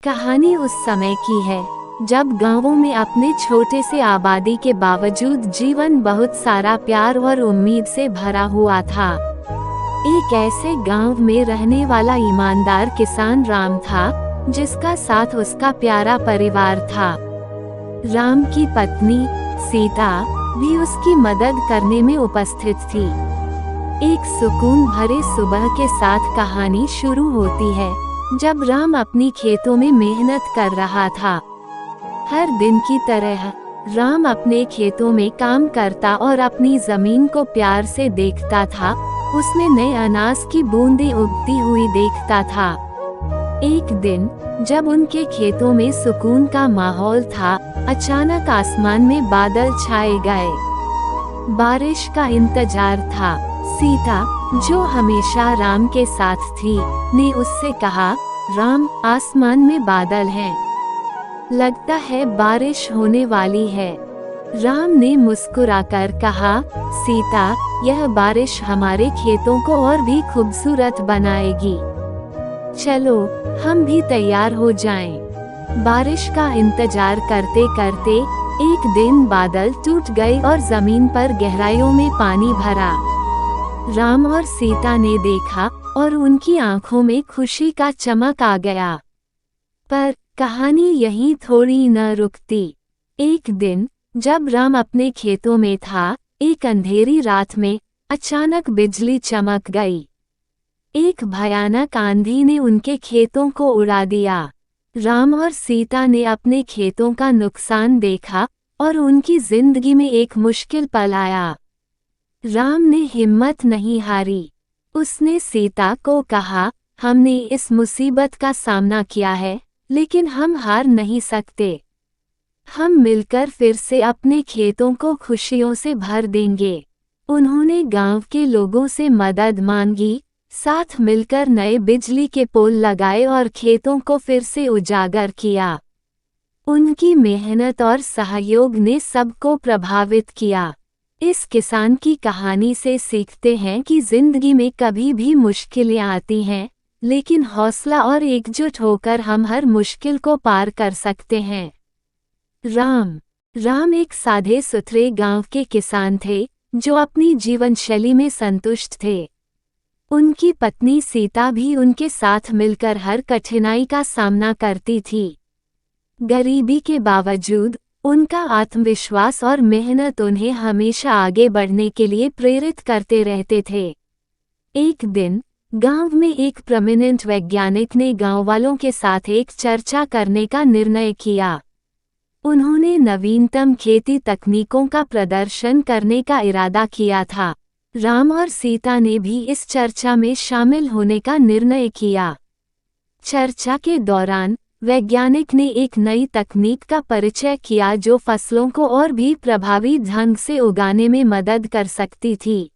कहानी उस समय की है जब गांवों में अपने छोटे से आबादी के बावजूद जीवन बहुत सारा प्यार और उम्मीद से भरा हुआ था। एक ऐसे गांव में रहने वाला ईमानदार किसान राम था, जिसका साथ उसका प्यारा परिवार था। राम की पत्नी सीता भी उसकी मदद करने में उपस्थित थी। एक सुकून भरे सुबह के साथ कहानी शुरू होती है, जब राम अपनी खेतों में मेहनत कर रहा था। हर दिन की तरह राम अपने खेतों में काम करता और अपनी जमीन को प्यार से देखता था। उसमें नए अनाज की बूंदें उगती हुई देखता था। एक दिन जब उनके खेतों में सुकून का माहौल था, अचानक आसमान में बादल छाए गए। बारिश का इंतजार था। सीता, जो हमेशा राम के साथ थी, ने उससे कहा, राम, आसमान में बादल हैं। लगता है बारिश होने वाली है। राम ने मुस्कुराकर कहा, सीता, यह बारिश हमारे खेतों को और भी खूबसूरत बनाएगी। चलो, हम भी तैयार हो जाएं। बारिश का इंतजार करते करते एक दिन बादल टूट गए और जमीन पर गहराइयों में पानी भरा। राम और सीता ने देखा और उनकी आंखों में खुशी का चमक आ गया। पर कहानी यहीं थोड़ी न रुकती। एक दिन जब राम अपने खेतों में था, एक अंधेरी रात में अचानक बिजली चमक गई। एक भयानक आंधी ने उनके खेतों को उड़ा दिया। राम और सीता ने अपने खेतों का नुकसान देखा और उनकी जिंदगी में एक मुश्किल पल आया। राम ने हिम्मत नहीं हारी। उसने सीता को कहा, हमने इस मुसीबत का सामना किया है, लेकिन हम हार नहीं सकते। हम मिलकर फिर से अपने खेतों को खुशियों से भर देंगे। उन्होंने गांव के लोगों से मदद मांगी, साथ मिलकर नए बिजली के पोल लगाए और खेतों को फिर से उजागर किया। उनकी मेहनत और सहयोग ने सबको प्रभावित किया। इस किसान की कहानी से सीखते हैं कि जिंदगी में कभी भी मुश्किलें आती हैं, लेकिन हौसला और एकजुट होकर हम हर मुश्किल को पार कर सकते हैं। राम एक सादे सुथरे गांव के किसान थे, जो अपनी जीवन शैली में संतुष्ट थे। उनकी पत्नी सीता भी उनके साथ मिलकर हर कठिनाई का सामना करती थी। गरीबी के बावजूद उनका आत्मविश्वास और मेहनत उन्हें हमेशा आगे बढ़ने के लिए प्रेरित करते रहते थे। एक दिन गांव में एक प्रोमिनेंट वैज्ञानिक ने गांव वालों के साथ एक चर्चा करने का निर्णय किया। उन्होंने नवीनतम खेती तकनीकों का प्रदर्शन करने का इरादा किया था। राम और सीता ने भी इस चर्चा में शामिल होने का निर्णय किया। चर्चा के दौरान वैज्ञानिक ने एक नई तकनीक का परिचय किया, जो फसलों को और भी प्रभावी ढंग से उगाने में मदद कर सकती थी।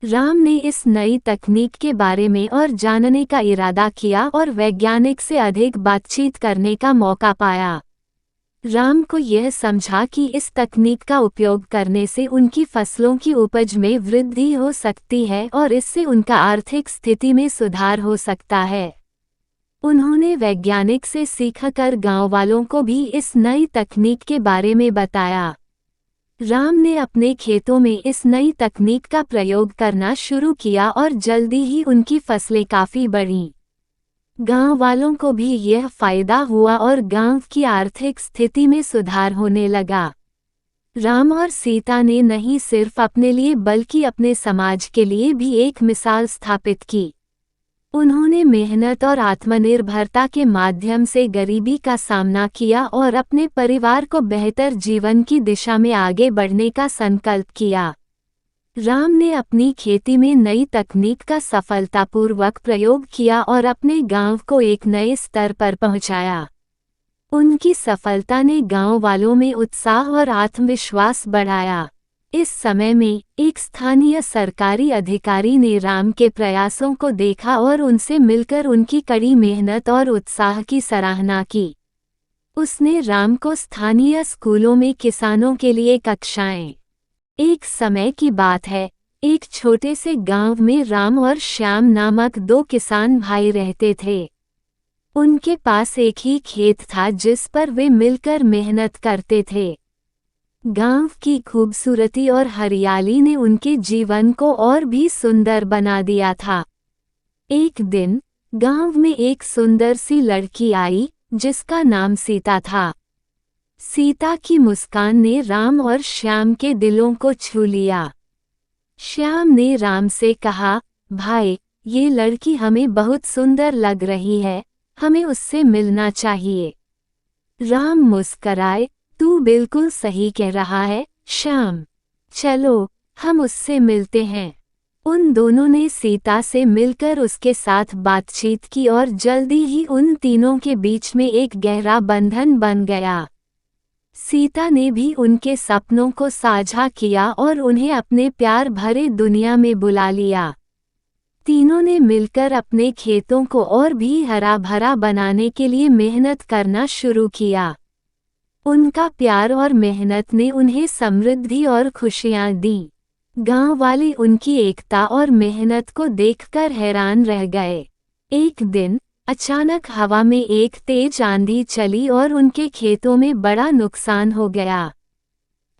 राम ने इस नई तकनीक के बारे में और जानने का इरादा किया और वैज्ञानिक से अधिक बातचीत करने का मौका पाया। राम को यह समझा कि इस तकनीक का उपयोग करने से उनकी फसलों की उपज में वृद्धि हो सकती है और इससे उनका आर्थिक स्थिति में सुधार हो सकता है। उन्होंने वैज्ञानिक से सीखकर गांव वालों को भी इस नई तकनीक के बारे में बताया। राम ने अपने खेतों में इस नई तकनीक का प्रयोग करना शुरू किया और जल्दी ही उनकी फसलें काफ़ी बढ़ीं। गांव वालों को भी यह फायदा हुआ और गांव की आर्थिक स्थिति में सुधार होने लगा। राम और सीता ने नहीं सिर्फ अपने लिए बल्कि अपने समाज के लिए भी एक मिसाल स्थापित की। उन्होंने मेहनत और आत्मनिर्भरता के माध्यम से गरीबी का सामना किया और अपने परिवार को बेहतर जीवन की दिशा में आगे बढ़ने का संकल्प किया। राम ने अपनी खेती में नई तकनीक का सफलतापूर्वक प्रयोग किया और अपने गांव को एक नए स्तर पर पहुंचाया। उनकी सफलता ने गांव वालों में उत्साह और आत्मविश्वास बढ़ाया। इस समय में एक स्थानीय सरकारी अधिकारी ने राम के प्रयासों को देखा और उनसे मिलकर उनकी कड़ी मेहनत और उत्साह की सराहना की। उसने राम को स्थानीय स्कूलों में किसानों के लिए कक्षाएं। एक समय की बात है, एक छोटे से गांव में राम और श्याम नामक दो किसान भाई रहते थे। उनके पास एक ही खेत था जिस पर वे मिलकर मेहनत करते थे। गांव की खूबसूरती और हरियाली ने उनके जीवन को और भी सुंदर बना दिया था। एक दिन गांव में एक सुंदर सी लड़की आई जिसका नाम सीता था। सीता की मुस्कान ने राम और श्याम के दिलों को छू लिया। श्याम ने राम से कहा, भाई, ये लड़की हमें बहुत सुंदर लग रही है, हमें उससे मिलना चाहिए। राम मुस्कराए, तू बिल्कुल सही कह रहा है श्याम, चलो हम उससे मिलते हैं। उन दोनों ने सीता से मिलकर उसके साथ बातचीत की और जल्दी ही उन तीनों के बीच में एक गहरा बंधन बन गया। सीता ने भी उनके सपनों को साझा किया और उन्हें अपने प्यार भरे दुनिया में बुला लिया। तीनों ने मिलकर अपने खेतों को और भी हरा भरा बनाने के लिए मेहनत करना शुरू किया। उनका प्यार और मेहनत ने उन्हें समृद्धि और खुशियां दी। गांव वाले उनकी एकता और मेहनत को देखकर हैरान रह गए। एक दिन अचानक हवा में एक तेज आंधी चली और उनके खेतों में बड़ा नुकसान हो गया।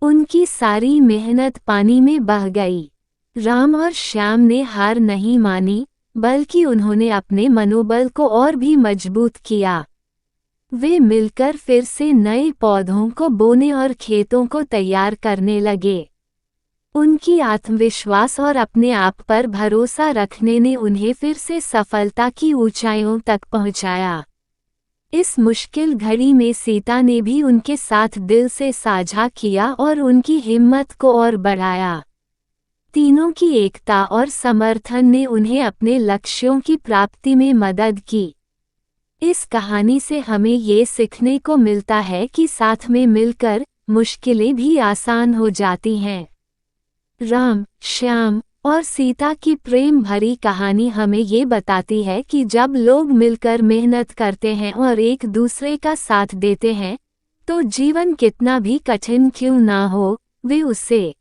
उनकी सारी मेहनत पानी में बह गई। राम और श्याम ने हार नहीं मानी, बल्कि उन्होंने अपने मनोबल को और भी मजबूत किया। वे मिलकर फिर से नए पौधों को बोने और खेतों को तैयार करने लगे। उनकी आत्मविश्वास और अपने आप पर भरोसा रखने ने उन्हें फिर से सफलता की ऊंचाइयों तक पहुंचाया। इस मुश्किल घड़ी में सीता ने भी उनके साथ दिल से साझा किया और उनकी हिम्मत को और बढ़ाया। तीनों की एकता और समर्थन ने उन्हें अपने लक्ष्यों की प्राप्ति में मदद की। इस कहानी से हमें ये सीखने को मिलता है कि साथ में मिलकर मुश्किलें भी आसान हो जाती हैं। राम, श्याम और सीता की प्रेम भरी कहानी हमें ये बताती है कि जब लोग मिलकर मेहनत करते हैं और एक दूसरे का साथ देते हैं, तो जीवन कितना भी कठिन क्यों ना हो, वे उससे